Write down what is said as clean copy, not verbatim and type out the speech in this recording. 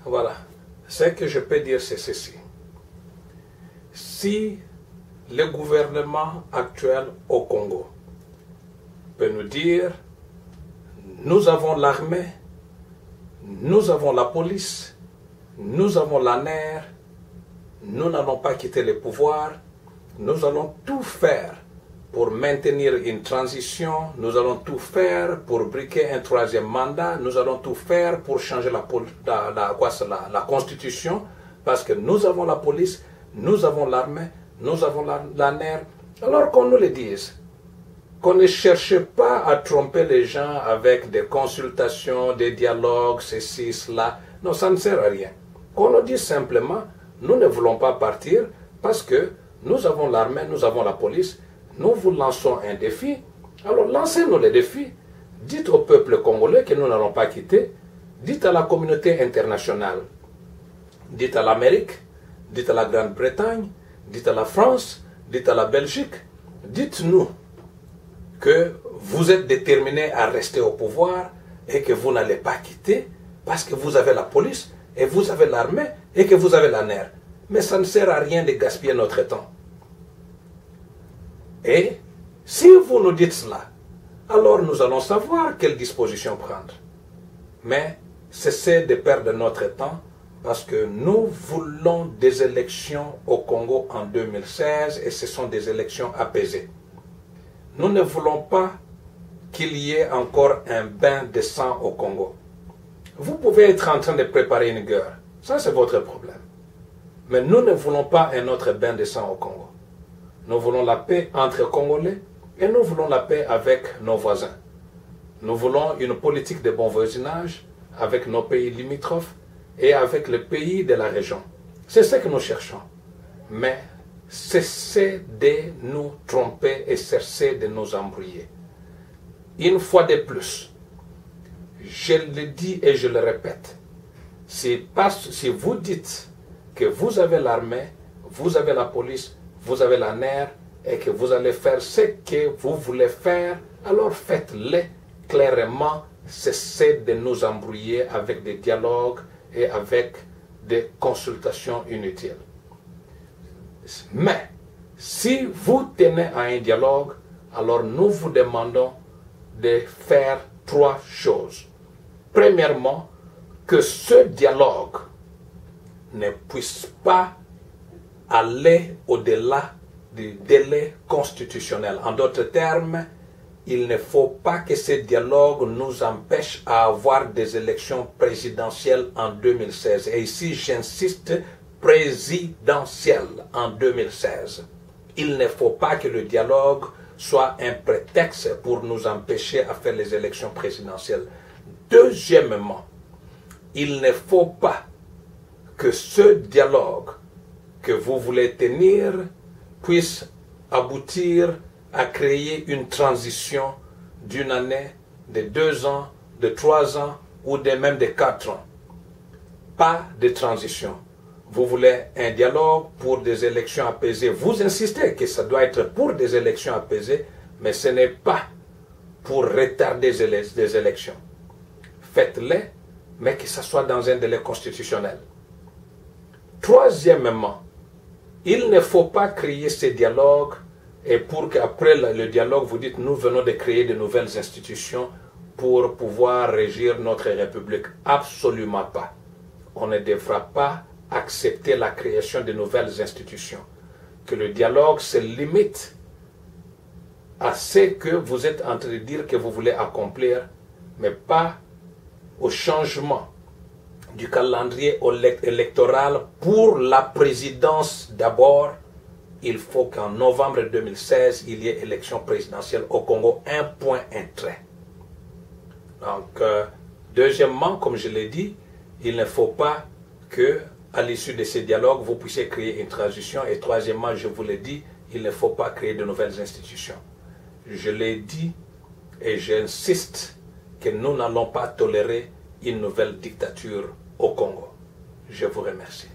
Voilà. Ce que je peux dire, c'est ceci. Si le gouvernement actuel au Congo peut nous dire, nous avons l'armée, nous avons la police, nous avons la NER, nous n'allons pas quitter le pouvoir, nous allons tout faire pour maintenir une transition, nous allons tout faire pour briquer un troisième mandat, nous allons tout faire pour changer la constitution, parce que nous avons la police, nous avons l'armée, nous avons la NER. Alors qu'on nous le dise, qu'on ne cherche pas à tromper les gens avec des consultations, des dialogues, ceci, cela. Non, ça ne sert à rien. Qu'on nous dise simplement, nous ne voulons pas partir parce que nous avons l'armée, nous avons la police, nous vous lançons un défi. Alors lancez-nous le défi. Dites au peuple congolais que nous n'allons pas quitter. Dites à la communauté internationale. Dites à l'Amérique, dites à la Grande-Bretagne, dites à la France, dites à la Belgique. Dites-nous que vous êtes déterminés à rester au pouvoir et que vous n'allez pas quitter parce que vous avez la police et vous avez l'armée et que vous avez la NER. Mais ça ne sert à rien de gaspiller notre temps. Et si vous nous dites cela, alors nous allons savoir quelles dispositions prendre. Mais cessez de perdre notre temps parce que nous voulons des élections au Congo en 2016 et ce sont des élections apaisées. Nous ne voulons pas qu'il y ait encore un bain de sang au Congo. Vous pouvez être en train de préparer une guerre. Ça, c'est votre problème. Mais nous ne voulons pas un autre bain de sang au Congo. Nous voulons la paix entre Congolais et nous voulons la paix avec nos voisins. Nous voulons une politique de bon voisinage avec nos pays limitrophes et avec les pays de la région. C'est ce que nous cherchons. Mais cessez de nous tromper et cessez de nous embrouiller. Une fois de plus, je le dis et je le répète, si vous dites que vous avez l'armée, vous avez la police, vous avez la NER et que vous allez faire ce que vous voulez faire, alors faites-le clairement, cessez de nous embrouiller avec des dialogues et avec des consultations inutiles. Mais, si vous tenez à un dialogue, alors nous vous demandons de faire trois choses. Premièrement, que ce dialogue ne puisse pas aller au-delà du délai constitutionnel. En d'autres termes, il ne faut pas que ce dialogue nous empêche à avoir des élections présidentielles en 2016. Et ici, j'insiste, présidentielle en 2016. Il ne faut pas que le dialogue soit un prétexte pour nous empêcher à faire les élections présidentielles. Deuxièmement, il ne faut pas que ce dialogue que vous voulez tenir puisse aboutir à créer une transition d'une année, de 2 ans, de 3 ans ou de même de 4 ans. Pas de transition. Vous voulez un dialogue pour des élections apaisées. Vous insistez que ça doit être pour des élections apaisées, mais ce n'est pas pour retarder des élections. Faites-les, mais que ce soit dans un délai constitutionnel. Troisièmement, il ne faut pas créer ces dialogues et pour qu'après le dialogue, vous dites nous venons de créer de nouvelles institutions pour pouvoir régir notre République. Absolument pas. On ne devra pas accepter la création de nouvelles institutions. Que le dialogue se limite à ce que vous êtes en train de dire que vous voulez accomplir, mais pas au changement du calendrier électoral pour la présidence d'abord. Il faut qu'en novembre 2016, il y ait élection présidentielle au Congo, un point, un trait. Donc, deuxièmement, comme je l'ai dit, il ne faut pas que, à l'issue de ces dialogues, vous puissiez créer une transition. Et troisièmement, je vous l'ai dit, il ne faut pas créer de nouvelles institutions. Je l'ai dit et j'insiste que nous n'allons pas tolérer une nouvelle dictature au Congo. Je vous remercie.